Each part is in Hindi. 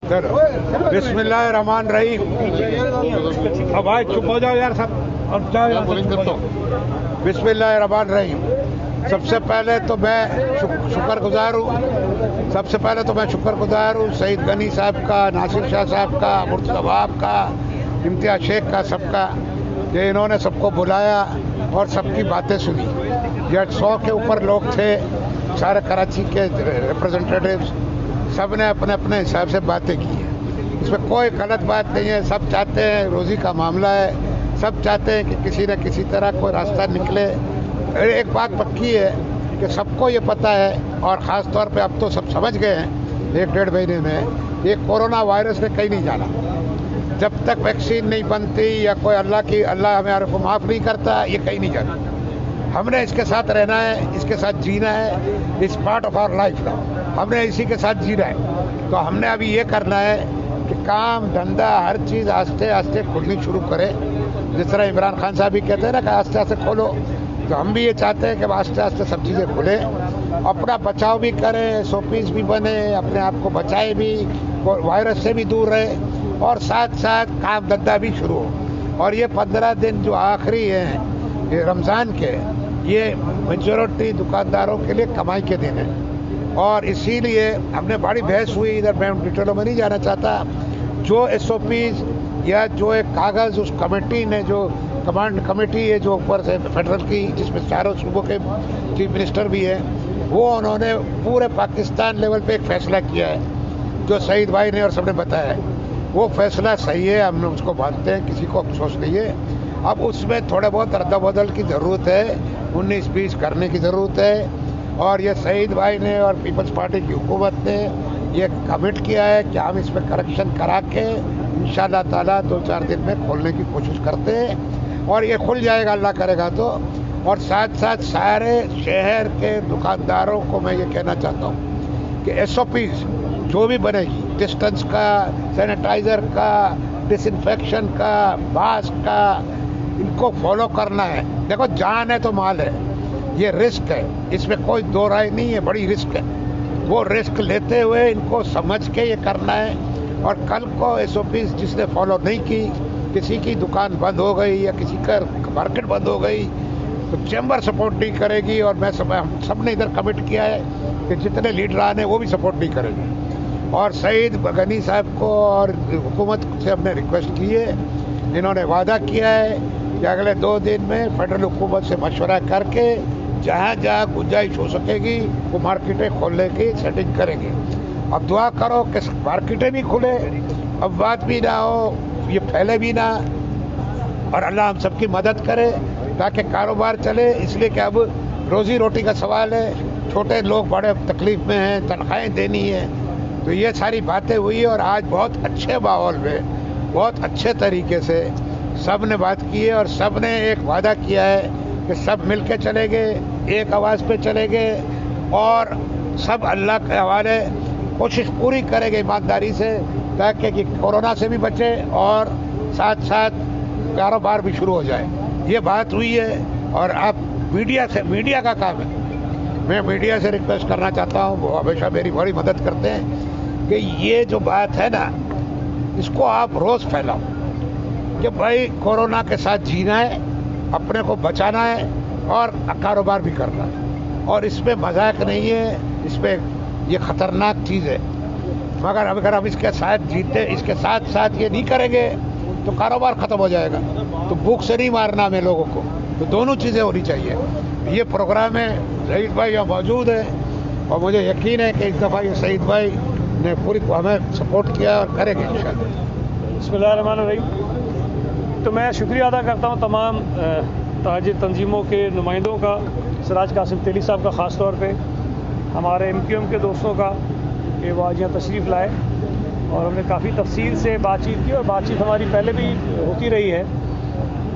बिस्मिल्लाहिर्रहमानिर्रहीम। अब भाई चुप हो जाओ यार सब, अब जाओ यार बिस्मिल्लाहिर्रहमानिर्रहीम। सबसे पहले तो मैं शुक्रगुजार हूँ सईद गनी साहब का, नासिर शाह साहब का, मुर्तज़ा का, इम्तियाज शेख का, सबका, कि इन्होंने सबको बुलाया और सबकी बातें सुनी। ये 100 के ऊपर लोग थे, सारे कराची के रिप्रेजेंटेटिव्स, सब ने अपने अपने हिसाब से बातें की हैं। इसमें कोई गलत बात नहीं है। सब चाहते हैं, रोज़ी का मामला है, सब चाहते हैं कि किसी न किसी तरह कोई रास्ता निकले। एक बात पक्की है कि सबको ये पता है, और ख़ास तौर पे अब तो सब समझ गए हैं 1-1.5 महीने में, ये कोरोना वायरस ने कहीं नहीं जाना। जब तक वैक्सीन नहीं बनती या कोई अल्लाह हमारे को माफ़ नहीं करता, ये कहीं नहीं जाना। हमने इसके साथ रहना है, इसके साथ जीना है। इस पार्ट ऑफ आवर लाइफ ना, हमने इसी के साथ जीना है। तो हमने अभी ये करना है कि काम धंधा हर चीज़ आस्ते आस्ते खुलनी शुरू करें। जिस तरह इमरान खान साहब भी कहते हैं ना कि आस्ते आस्ते खोलो, तो हम भी ये चाहते हैं कि आस्ते आस्ते सब चीज़ें खुले, अपना बचाव भी करें, SOPs भी बने, अपने आप को बचाए भी, वायरस से भी दूर रहे, और साथ साथ काम धंधा भी शुरू हो। और ये 15 दिन जो आखिरी हैं ये रमज़ान के, ये मेजॉरिटी दुकानदारों के लिए कमाई के दिन हैं, और इसीलिए हमने बड़ी बहस हुई। इधर मैं डिटेलों में नहीं जाना चाहता। जो SOPs या जो एक कागज़ उस कमेटी ने, जो कमांड कमेटी है जो ऊपर से फेडरल की, जिसमें चारों सूबों के चीफ मिनिस्टर भी हैं, वो उन्होंने पूरे पाकिस्तान लेवल पे एक फ़ैसला किया है, जो सईद भाई ने और सबने बताया है। वो फैसला सही है, हम उसको मानते हैं, किसी को अफसोस नहीं है। अब उसमें थोड़े बहुत रद्द-बदल की ज़रूरत है, 19-20 करने की ज़रूरत है। और ये सईद भाई ने और पीपल्स पार्टी की हुकूमत ने ये कमिट किया है कि हम इसमें करेक्शन करा के इंशाअल्लाह ताला 2-4 दिन में खोलने की कोशिश करते हैं, और ये खुल जाएगा अल्लाह करेगा तो। और साथ साथ सारे शहर के दुकानदारों को मैं ये कहना चाहता हूँ कि SOPs जो भी बनेगी, डिस्टेंस का, सैनिटाइज़र का, डिसइंफेक्शन का, मास्क का, इनको फॉलो करना है। देखो, जान है तो माल है, ये रिस्क है, इसमें कोई दो राय नहीं है, बड़ी रिस्क है। वो रिस्क लेते हुए इनको समझ के ये करना है। और कल को SOPs जिसने फॉलो नहीं की, किसी की दुकान बंद हो गई या किसी का मार्केट बंद हो गई, तो चैम्बर सपोर्ट नहीं करेगी। और हम सब ने इधर कमिट किया है कि जितने लीडर आने वो भी सपोर्ट नहीं करेंगे। और सईद गनी साहब को और हुकूमत से हमने रिक्वेस्ट की है, इन्होंने वादा किया है कि अगले 2 दिन में फेडरल हुकूमत से मशवरा करके जहाँ जहाँ गुंजाइश हो सकेगी वो मार्केटें खोलने की सेटिंग करेंगे। अब दुआ करो कि मार्केटें भी खुले, अब बात भी ना हो, ये फैले भी ना, और अल्लाह हम सबकी मदद करे ताकि कारोबार चले। इसलिए कि अब रोज़ी रोटी का सवाल है, छोटे लोग बड़े तकलीफ में हैं, तनख्वाहें देनी है। तो ये सारी बातें हुई, और आज बहुत अच्छे माहौल में, बहुत अच्छे तरीके से सब ने बात की है, और सब ने एक वादा किया है कि सब मिल के चलेंगे, एक आवाज़ पे चलेंगे, और सब अल्लाह के हवाले कोशिश पूरी करेंगे ईमानदारी से, ताकि कि कोरोना से भी बचे और साथ साथ कारोबार भी शुरू हो जाए। ये बात हुई है। और आप मीडिया का काम है, मैं मीडिया से रिक्वेस्ट करना चाहता हूँ, वो हमेशा मेरी बड़ी मदद करते हैं, कि ये जो बात है ना, इसको आप रोज़ फैलाओ कि भाई कोरोना के साथ जीना है, अपने को बचाना है, और कारोबार भी करना है। और इसमें मजाक नहीं है, इसमें ये ख़तरनाक चीज़ है। मगर अगर हम इसके साथ जीते, इसके साथ साथ ये नहीं करेंगे तो कारोबार ख़त्म हो जाएगा। तो भूख से नहीं मारना हमें लोगों को, तो दोनों चीज़ें होनी चाहिए। ये प्रोग्राम है, सईद भाई यहाँ मौजूद है, और मुझे यकीन है कि इस दफ़ा ये सईद भाई ने पूरी हमें सपोर्ट किया और करेंगे इंशाअल्लाह। बिस्मिल्लाहिर्रहमानिर्रहीम। तो मैं शुक्रिया अदा करता हूँ तमाम ताजिर तंजीमों के नुमाइंदों का, सिराज कासिम तेली साहब का ख़ास तौर पे, हमारे MQM के दोस्तों का कि वो आज यहाँ तशरीफ़ लाए, और हमने काफ़ी तफसील से बातचीत की, और बातचीत हमारी पहले भी होती रही है,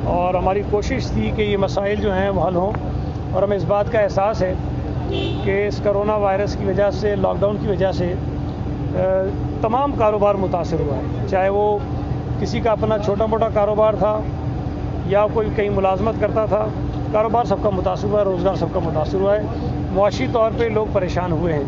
और हमारी कोशिश थी कि ये मसाइल जो हैं वो हल हों। और हमें इस बात का एहसास है कि इस कोरोना वायरस की वजह से, लॉकडाउन की वजह से तमाम कारोबार मुतासर हुआ है, चाहे वो किसी का अपना छोटा मोटा कारोबार था या कोई कहीं मुलाजमत करता था, कारोबार सबका मुतासर हुआ है, रोज़गार सबका मुतासर हुआ है, मुआशी तौर पे लोग परेशान हुए हैं।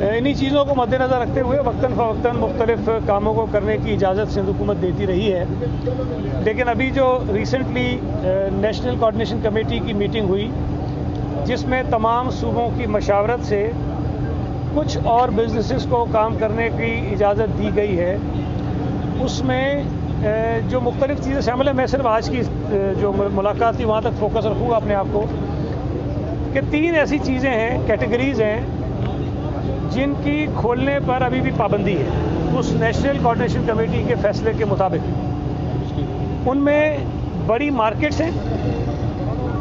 इन्हीं चीज़ों को मद्देनज़र रखते हुए वक्तन फ़वक्तन मुख्तलिफ कामों को करने की इजाज़त सिंध हुकूमत देती रही है। लेकिन अभी जो रिसेंटली नेशनल कोऑर्डिनेशन कमेटी की मीटिंग हुई, जिसमें तमाम सूबों की मशावरत से कुछ और बिजनेसेस को काम करने की इजाज़त दी गई है, उसमें जो मुख्तलिफ चीज़ें शामिल है, मैं सिर्फ आज की जो मुलाकात थी वहाँ तक फोकस रखूँगा अपने आप को, कि 3 ऐसी चीज़ें हैं, कैटेगरीज़ हैं जिनकी खोलने पर अभी भी पाबंदी है उस नेशनल कोऑर्डिनेशन कमेटी के फैसले के मुताबिक। उनमें बड़ी मार्केट्स हैं,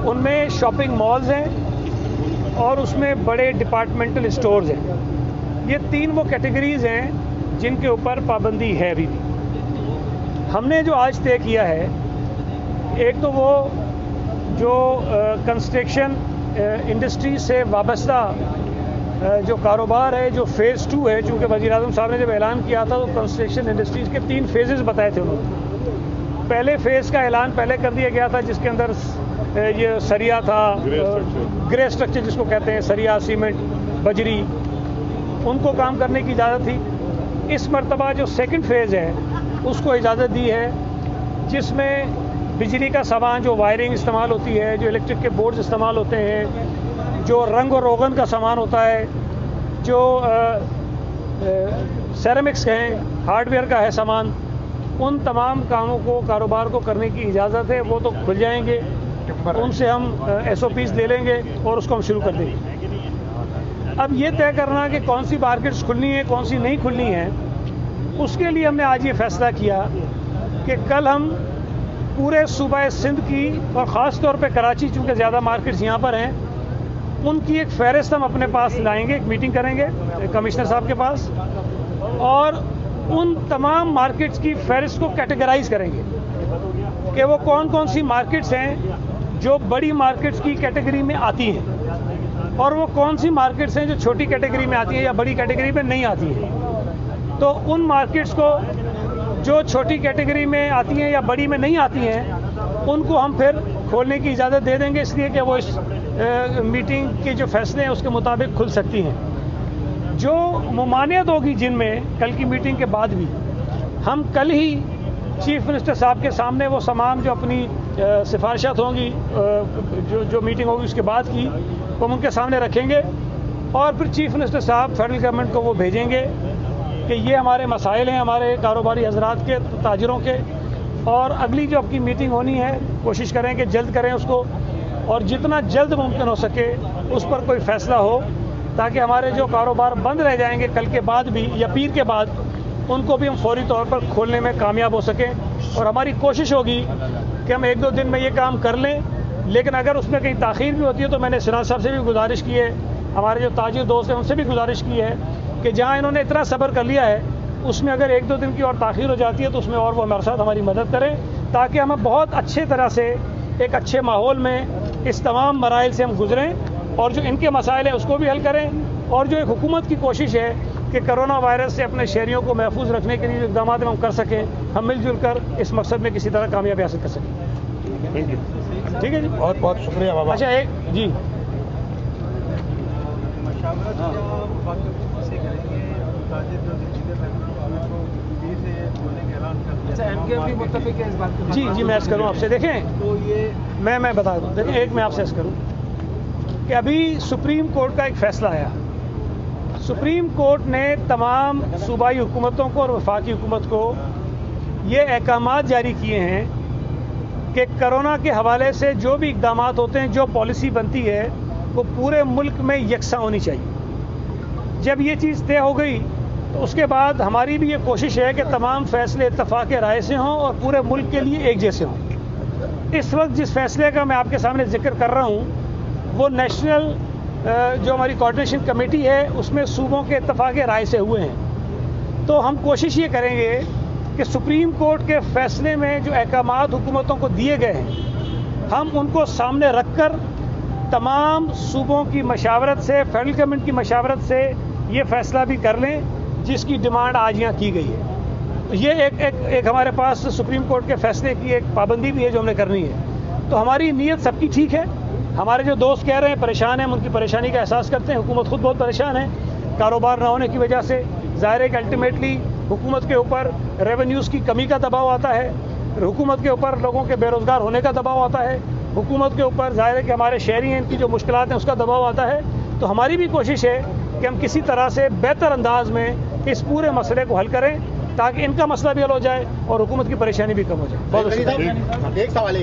उनमें शॉपिंग मॉल्स हैं और उसमें बड़े डिपार्टमेंटल स्टोर्स हैं। ये 3 वो कैटेगरीज़ हैं जिनके ऊपर पाबंदी है अभी भी। हमने जो आज तय किया है, एक तो वो जो कंस्ट्रक्शन इंडस्ट्री से वाबस्ता जो कारोबार है, जो फ़ेज़ 2 है, चूँकि वज़ीर-ए-आज़म साहब ने जब ऐलान किया था तो कंस्ट्रक्शन इंडस्ट्रीज़ के 3 फेजेज़ बताए थे उन्होंने। पहले फ़ेज़ का ऐलान पहले कर दिया गया था, जिसके अंदर ये सरिया था, ग्रे स्ट्रक्चर जिसको कहते हैं, सरिया, सीमेंट, बजरी, उनको काम करने की इजाज़त थी। इस मरतबा जो सेकंड फेज़ है उसको इजाज़त दी है, जिसमें बिजली का सामान, जो वायरिंग इस्तेमाल होती है, जो इलेक्ट्रिक के बोर्ड्स इस्तेमाल होते हैं, जो रंग और रोगन का सामान होता है, जो सेरेमिक्स हैं, हार्डवेयर का है सामान, उन तमाम कामों को, कारोबार को करने की इजाज़त है। वो तो खुल जाएंगे, उनसे हम SOPs ले लेंगे और उसको हम शुरू कर देंगे। अब ये तय करना कि कौन सी मार्केट्स खुलनी है, कौन सी नहीं खुलनी है, उसके लिए हमने आज ये फैसला किया कि कल हम पूरे सूबा सिंध की और ख़ास तौर पे कराची, चूँकि ज़्यादा मार्केट्स यहाँ पर हैं, उनकी एक फ़हरिस्त हम अपने पास लाएंगे, एक मीटिंग करेंगे कमिश्नर साहब के पास, और उन तमाम मार्केट्स की फ़हरिस्त को कैटेगराइज करेंगे कि वो कौन कौन सी मार्केट्स हैं जो बड़ी मार्केट्स की कैटेगरी में आती हैं और वो कौन सी मार्केट्स हैं जो छोटी कैटेगरी में आती हैं या बड़ी कैटेगरी में नहीं आती हैं। तो उन मार्केट्स को जो छोटी कैटेगरी में आती हैं या बड़ी में नहीं आती हैं, उनको हम फिर खोलने की इजाज़त दे देंगे, इसलिए कि वो इस मीटिंग के जो फैसले हैं उसके मुताबिक खुल सकती हैं। जो मुमानियत होगी जिनमें, कल की मीटिंग के बाद भी हम कल ही चीफ मिनिस्टर साहब के सामने वो तमाम जो अपनी सिफारिशात होंगी, जो मीटिंग होगी उसके बाद की, वो हम उनके सामने रखेंगे और फिर चीफ मिनिस्टर साहब फेडरल गवर्नमेंट को वो भेजेंगे कि ये हमारे मसाइल हैं, हमारे कारोबारी हजरात के, ताजिरों के, और अगली जो आपकी मीटिंग होनी है कोशिश करें कि जल्द करें उसको, और जितना जल्द मुमकिन हो सके उस पर कोई फ़ैसला हो, ताकि हमारे जो कारोबार बंद रह जाएंगे कल के बाद भी या पीर के बाद, उनको भी हम फौरी तौर पर खोलने में कामयाब हो सकें। और हमारी कोशिश होगी कि हम 1-2 दिन में ये काम कर लें, लेकिन अगर उसमें कहीं ताख़ीर भी होती है तो मैंने सिराज साहब से भी गुजारिश की है, हमारे जो ताजिर दोस्त हैं उनसे भी गुजारिश की है कि जहाँ इन्होंने इतना सब्र कर लिया है, उसमें अगर 1-2 दिन की और ताख़ीर हो जाती है तो उसमें और वो हमारे साथ हमारी मदद करें, ताकि हम बहुत अच्छे तरह से एक अच्छे माहौल में इस तमाम मराइल से हम गुजरें और जो इनके मसाइल हैं उसको भी हल करें, और जो एक हुकूमत की कोशिश है कि कोरोना वायरस से अपने शहरियों को महफूज रखने के लिए जो इक़दाम हम कर सकें, हम मिलजुल कर इस मकसद में किसी तरह कामयाबी हासिल कर सकें। ठीक है जी, बहुत बहुत शुक्रिया बाबा। अच्छा, एक जी जी मैं अर्ज़ करूँ आपसे, देखें तो ये मैं बता दूँ, देखें एक मैं आपसे अर्ज़ करूँ कि अभी सुप्रीम कोर्ट का एक फ़ैसला आया। सुप्रीम कोर्ट ने तमाम सूबाई हुकूमतों को और वफाकी हुकूमत को ये अहकामात जारी किए हैं कि कोरोना के हवाले से जो भी इक़दाम होते हैं, जो पॉलिसी बनती है, वो पूरे मुल्क में यकसा होनी चाहिए। जब ये चीज़ तय हो गई तो उसके बाद हमारी भी ये कोशिश है कि तमाम फ़ैसले इत्तफ़ाक़ राय से हों और पूरे मुल्क के लिए एक जैसे हों। इस वक्त जिस फ़ैसले का मैं आपके सामने ज़िक्र कर रहा हूँ, वो नेशनल जो हमारी कोऑर्डिनेशन कमेटी है उसमें सूबों के इत्तफ़ाक़ राय से हुए हैं। तो हम कोशिश ये करेंगे कि सुप्रीम कोर्ट के फ़ैसले में जो अहकामात हुकूमतों को दिए गए हैं, हम उनको सामने रख कर तमाम सूबों की मशावरत से, फेडरल गवर्नमेंट की मशावरत से ये फ़ैसला भी कर लें जिसकी डिमांड आज यहाँ की गई है। तो ये एक हमारे पास सुप्रीम कोर्ट के फ़ैसले की एक पाबंदी भी है जो हमने करनी है। तो हमारी नीयत सबकी ठीक है। हमारे जो दोस्त कह रहे हैं परेशान हैं, हम उनकी परेशानी का एहसास करते हैं, हुकूमत खुद बहुत परेशान है, कारोबार ना होने की वजह से ज़ाहिर है कि अल्टीमेटली हुकूमत के ऊपर रेवेन्यूज़ की कमी का दबाव आता है, हुकूमत के ऊपर लोगों के बेरोज़गार होने का दबाव आता है, हुकूमत के ऊपर ज़ाहिर है कि हमारे शहरी हैं इनकी जो मुश्किलात हैं उसका दबाव आता है। तो हमारी भी कोशिश है कि हम किसी तरह से बेहतर अंदाज में इस पूरे मसले को हल करें ताकि इनका मसला भी हल हो जाए और हुकूमत की परेशानी भी कम हो जाए। बहुत एक सवाल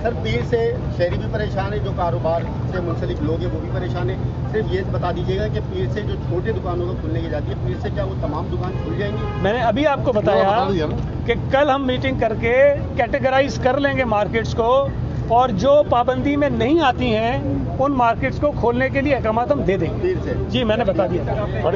सर, पीर से शहरी भी परेशान है, जो कारोबार से मुंसलिक लोग हैं वो भी परेशान है। सिर्फ ये बता दीजिएगा कि पीर से जो छोटे दुकानों को खुलने की जाती है, पीर से क्या वो तमाम दुकान खुल जाएंगी? मैंने अभी आपको बताया कि कल हम मीटिंग करके कैटेगराइज कर लेंगे मार्केट्स को और जो पाबंदी में नहीं आती हैं उन मार्केट्स को खोलने के लिए अहकाम हम दे देंगे। जी मैंने बता दिया।